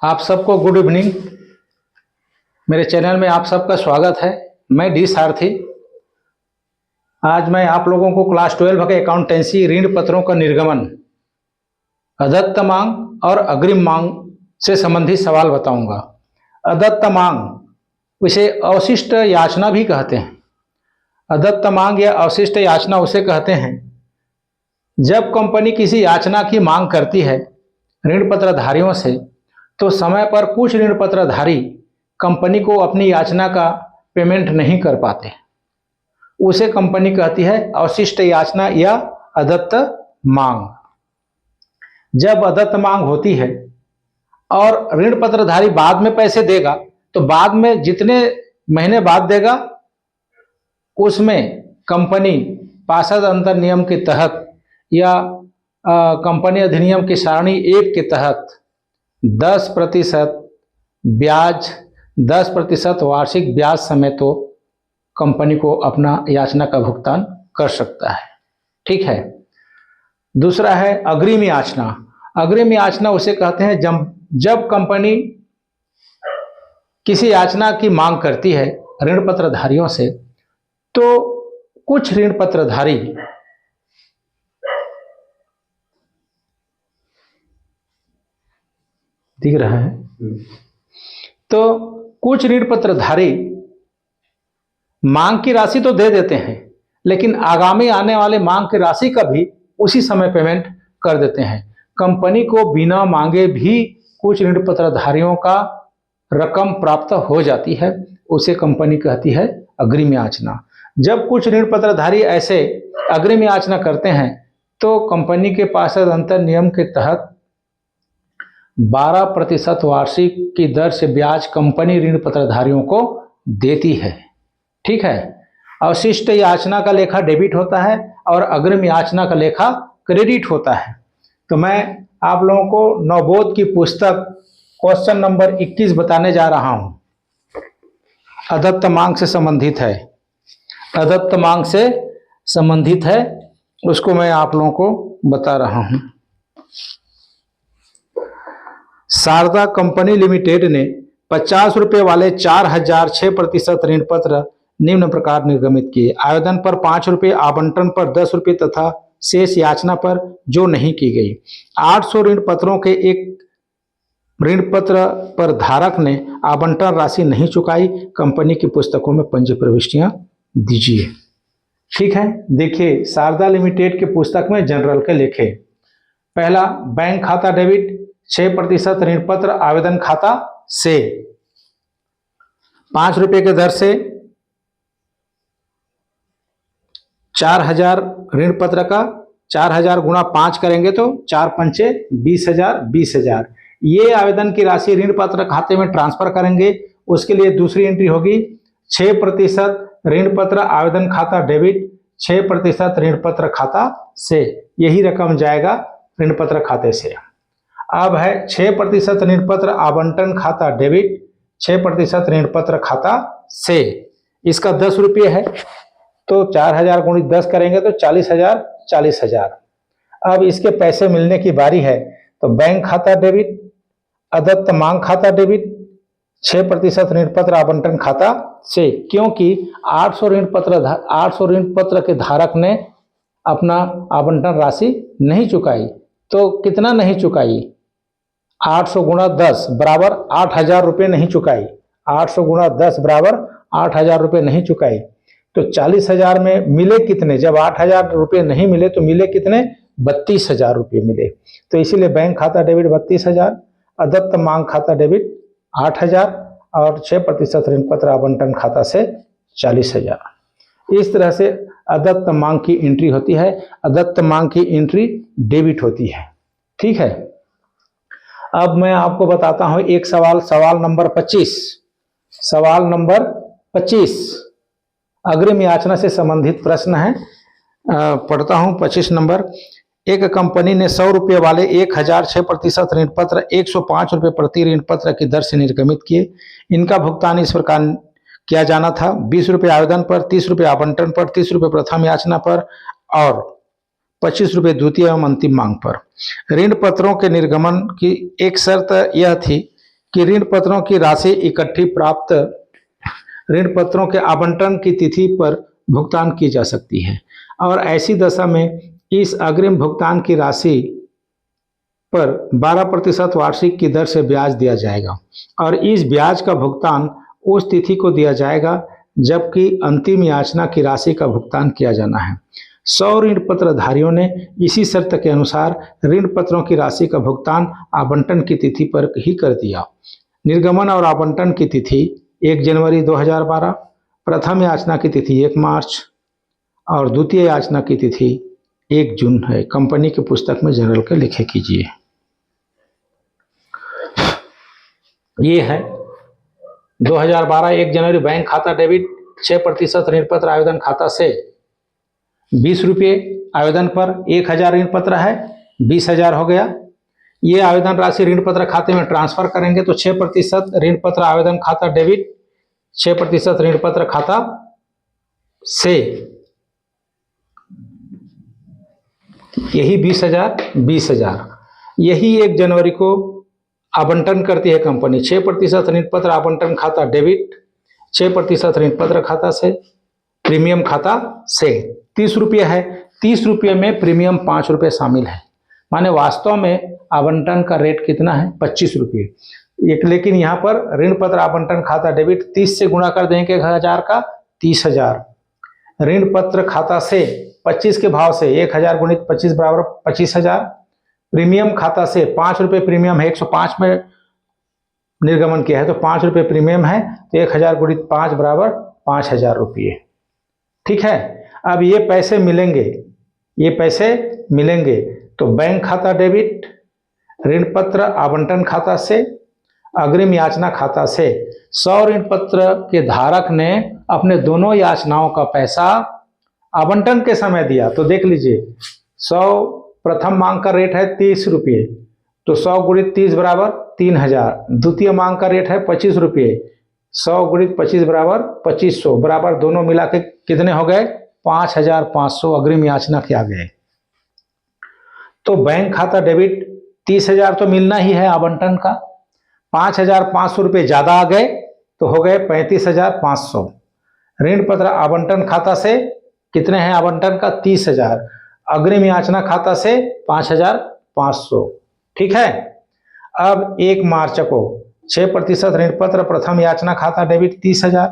आप सबको good evening. मेरे चैनल में आप सबका स्वागत है। मैं डी सारथी। आज मैं आप लोगों को क्लास 12 के अकाउंटेंसी ऋण पत्रों का निर्गमन, अदत्त मांग और अग्रिम मांग से संबंधित सवाल बताऊंगा। अदत्त मांग इसे अवशिष्ट याचना भी कहते हैं। अदत्त मांग या अवशिष्ट याचना उसे कहते हैं जब कंपनी किसी याचना की मांग करती है ऋण पत्रधारियों से, तो समय पर कुछ ऋण पत्रधारी कंपनी को अपनी याचना का पेमेंट नहीं कर पाते। उसे कंपनी कहती है अवशिष्ट याचना या अदत्त मांग। जब अदत्त मांग होती है और ऋण पत्रधारी बाद में पैसे देगा, तो बाद में जितने महीने बाद देगा उसमें कंपनी पार्षद अंतर नियम के तहत या कंपनी अधिनियम की सारणी 1 के तहत 10% ब्याज, 10% वार्षिक ब्याज समेत तो कंपनी को अपना याचना का भुगतान कर सकता है। ठीक है। दूसरा है अग्रिम याचना। अग्रिम याचना उसे कहते हैं जब कंपनी किसी याचना की मांग करती है ऋण पत्रधारियों से, तो कुछ ऋण पत्रधारी दिख रहा है, तो कुछ ऋण पत्रधारी मांग की राशि तो दे देते हैं, लेकिन आगामी आने वाले मांग की राशि का भी उसी समय पेमेंट कर देते हैं। कंपनी को बिना मांगे भी कुछ ऋण पत्रधारियों का रकम प्राप्त हो जाती है, उसे कंपनी कहती है अग्रिम याचना। जब कुछ ऋण पत्रधारी ऐसे अग्रिम याचना करते हैं, तो कंपनी के पार्षद अंतर नियम के तहत 12% वार्षिक की दर से ब्याज कंपनी ऋण पत्रधारियों को देती है। ठीक है। अवशिष्ट याचना का लेखा डेबिट होता है और अग्रिम याचना का लेखा क्रेडिट होता है। तो मैं आप लोगों को नवबोध की पुस्तक क्वेश्चन नंबर 21 बताने जा रहा हूं। अदत्त मांग से संबंधित है, अदत्त मांग से संबंधित है, उसको मैं आप लोगों को बता रहा हूं। शारदा कंपनी लिमिटेड ने 50 रुपये वाले 4006% ऋण पत्र निम्न प्रकार निर्गमित किए। आवेदन पर 5 रुपये, आवंटन पर 10 रुपये तथा शेष याचना पर जो नहीं की गई। 800 ऋण पत्रों के एक ऋण पत्र पर धारक ने आवंटन राशि नहीं चुकाई। कंपनी की पुस्तकों में पंजी प्रविष्टियां दीजिए। ठीक है। देखिए, शारदा लिमिटेड के पुस्तक में जनरल के लेखे। पहला, बैंक खाता डेबिट 6% ऋण पत्र आवेदन खाता से 5 रुपये के दर से 4000 ऋण पत्र का 4000 गुणा 5 करेंगे तो 4 पंचे 20,000, 20,000। ये आवेदन की राशि ऋण पत्र खाते में ट्रांसफर करेंगे। उसके लिए दूसरी एंट्री होगी 6% ऋण पत्र आवेदन खाता डेबिट, 6% ऋण पत्र खाता से। यही रकम जाएगा ऋण पत्र खाते से। अब है 6% ऋण पत्र आवंटन खाता डेबिट, 6% ऋण पत्र खाता से। इसका 10 रुपये है, तो 4000 गुणित 10 करेंगे तो 40,000, 40,000। अब इसके पैसे मिलने की बारी है, तो बैंक खाता डेबिट, अदत्त मांग खाता डेबिट, 6% ऋण पत्र आवंटन खाता से। क्योंकि 800 ऋण पत्र के धारक ने अपना आवंटन राशि नहीं चुकाई, तो कितना नहीं चुकाई? 800 गुणा 10 बराबर 8,000 रुपये नहीं चुकाई। 800 गुणा 10 बराबर 8,000 रुपये नहीं चुकाई। तो 40,000 में मिले कितने? जब 8,000 रुपये नहीं मिले तो मिले कितने? 32,000 रुपये मिले। तो इसीलिए बैंक खाता डेबिट 32,000, अदत्त मांग खाता डेबिट 8,000 और 6% ऋण पत्र आवंटन खाता से 40,000। इस तरह से अदत्त मांग की एंट्री होती है। अदत्त मांग की एंट्री डेबिट होती है। ठीक है। अब मैं आपको बताता हूं एक सवाल नंबर 25। सवाल नंबर 25 अग्रिम याचना से संबंधित प्रश्न है। पढ़ता हूं 25 नंबर। एक कंपनी ने 100 रुपये वाले 1006% ऋण पत्र 105 रुपये प्रति ऋण पत्र की दर से निर्गमित किए। इनका भुगतान इस प्रकार किया जाना था: 20 रुपये आवेदन पर, 30 रुपये आवंटन पर, 30 रुपये प्रथम याचना पर और 25 रुपये द्वितीय एवं अंतिम मांग पर। ऋण पत्रों के निर्गमन की एक शर्त यह थी कि ऋण पत्रों की राशि इकट्ठी प्राप्त ऋण पत्रों के आवंटन की तिथि पर भुगतान की जा सकती है और ऐसी दशा में इस अग्रिम भुगतान की राशि पर 12% वार्षिक की दर से ब्याज दिया जाएगा और इस ब्याज का भुगतान उस तिथि को दिया जाएगा जबकि अंतिम याचना की राशि का भुगतान किया जाना है। 100 ऋण पत्र धारियों ने इसी शर्त के अनुसार ऋण पत्रों की राशि का भुगतान आवंटन की तिथि पर ही कर दिया। निर्गमन और आवंटन की तिथि 1 जनवरी 2012, प्रथम याचना की तिथि 1 मार्च और द्वितीय याचना की तिथि 1 जून है। कंपनी की पुस्तक में जनरल के लिखे कीजिए। ये है 2012 1 जनवरी बैंक खाता डेबिट 6% ऋण पत्र आवेदन खाता से 20 रुपये आवेदन पर 1000 ऋण पत्र है 20,000 हो गया। ये आवेदन राशि ऋण पत्र खाते में ट्रांसफर करेंगे तो 6% ऋण पत्र आवेदन खाता डेबिट 6% ऋण पत्र खाता से यही 20,000 यही 1 जनवरी को आवंटन करती है कंपनी। 6% ऋण पत्र आवंटन खाता डेबिट 6% ऋण पत्र खाता से प्रीमियम खाता से 30 रुपये है। 30 रुपये में प्रीमियम 5 रुपये शामिल है, माने वास्तव में आवंटन का रेट कितना है 25 रुपये। एक लेकिन यहाँ पर ऋण पत्र आवंटन खाता डेबिट 30 से गुणा कर देंगे 1000 का 30,000। ऋण पत्र खाता से 25 के भाव से 1000 गुणित 25 बराबर 25,000। प्रीमियम खाता से 5 रुपये प्रीमियम है, 105 में निर्गमन किया है तो 5 रुपये प्रीमियम है तो 1000 गुणित 5 बराबर 5,000 रुपये। ठीक है, अब ये पैसे मिलेंगे तो बैंक खाता डेबिट ऋण पत्र आवंटन खाता से अग्रिम याचना खाता से 100 ऋण पत्र के धारक ने अपने दोनों याचनाओं का पैसा आवंटन के समय दिया। तो देख लीजिए 100 प्रथम मांग का रेट है 30 रुपये तो 100 गुणित 30 बराबर 3000। द्वितीय मांग का रेट है 25 रुपये 100 गुणित 25 बराबर 2500 बराबर दोनों मिला के कितने हो गए 5,500 अग्रिम याचना के आ गए। तो बैंक खाता डेबिट 30,000 तो मिलना ही है आवंटन का, 5,500 रुपये ज्यादा आ गए तो हो गए 35,500। ऋण पत्र आवंटन खाता से कितने हैं आवंटन का 30,000, अग्रिम याचना खाता से 5,500। ठीक है, अब 1 मार्च को 6% ऋण पत्र प्रथम याचना खाता डेबिट 30,000,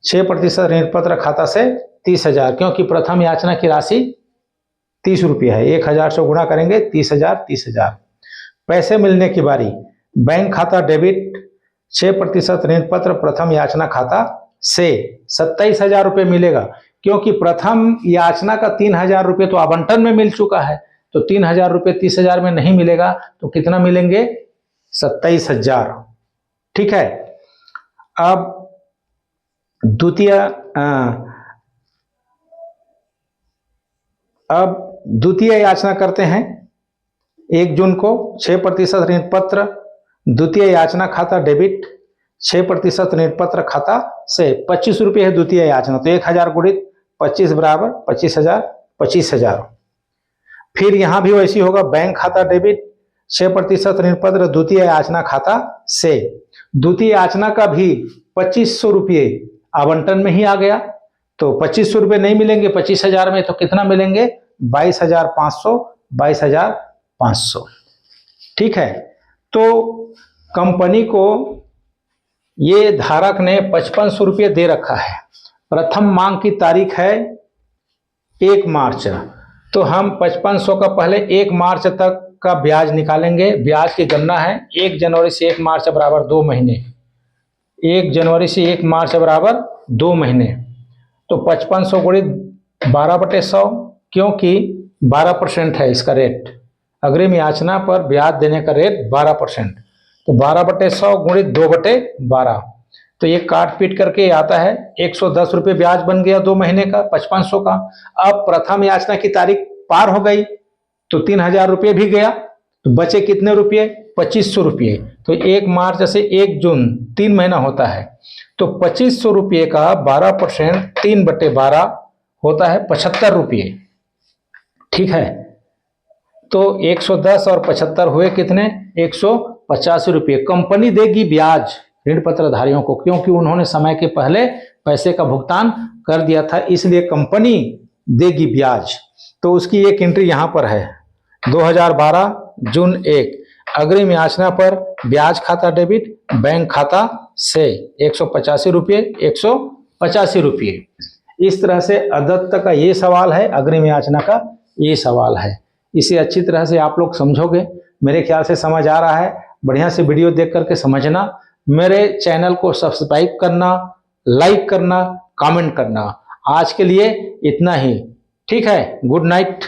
6% ऋण पत्र खाता से 30,000 क्योंकि प्रथम याचना की राशि 30 रुपये है, 1000 से गुणा करेंगे 30,000। पैसे मिलने की बारी बैंक खाता डेबिट 6% ऋण पत्र प्रथम याचना खाता से 27,000 रुपये मिलेगा क्योंकि प्रथम याचना का 3,000 रुपये तो आवंटन में मिल चुका है तो 3,000 रुपये 30,000 में नहीं मिलेगा तो कितना मिलेंगे 27,000। ठीक है, अब द्वितीय याचना करते हैं 1 जून को 6% ऋण पत्र द्वितीय याचना खाता डेबिट 6% ऋण पत्र खाता से 25 रुपये है द्वितीय याचना तो 1000 गुणित 25 बराबर 25,000। फिर यहां भी वैसी होगा बैंक खाता डेबिट 6% ऋण पत्र द्वितीय याचना खाता से द्वितीय याचना का भी 2500 रुपये आवंटन में ही आ गया तो 2500 रुपये नहीं मिलेंगे 25,000 में तो कितना मिलेंगे 22,500। ठीक है, तो कंपनी को ये धारक ने 5500 रुपये दे रखा है। प्रथम मांग की तारीख है 1 मार्च तो हम 5500 का पहले 1 मार्च तक का ब्याज निकालेंगे। ब्याज की गणना है 1 जनवरी से 1 मार्च बराबर 2 महीने, 1 जनवरी से 1 मार्च बराबर 2 महीने तो 5500 गुणित 12/100 क्योंकि 12% है इसका रेट, अग्रिम याचना पर ब्याज देने का रेट 12% तो 12/100 गुणित 2/12 तो ये काट पीट करके आता है 110 रुपये ब्याज बन गया 2 महीने का 5500 का। अब प्रथम याचना की तारीख पार हो गई तो 3,000 रुपये भी गया तो बचे कितने रुपये 2500 रुपये तो 1 मार्च से 1 जून 3 महीना होता है तो 2500 रुपये का 12% 3/12 होता है 75 रुपये। ठीक है, तो 110 और 75 हुए कितने 85 रुपये कंपनी देगी ब्याज ऋण पत्रधारियों को, क्योंकि उन्होंने समय के पहले पैसे का भुगतान कर दिया था, इसलिए कंपनी देगी ब्याज। तो उसकी एक एंट्री यहाँ पर है 2012 जून 1, अग्रिम याचना पर ब्याज खाता डेबिट बैंक खाता से 185 रुपये 185 रुपये। इस तरह से अदत्त का ये सवाल है, अग्रिम याचना का ये सवाल है। इसे अच्छी तरह से आप लोग समझोगे, मेरे ख्याल से समझ आ रहा है। बढ़िया से वीडियो देख करके समझना। मेरे चैनल को सब्सक्राइब करना, लाइक करना, कमेंट करना। आज के लिए इतना ही, ठीक है। Good night.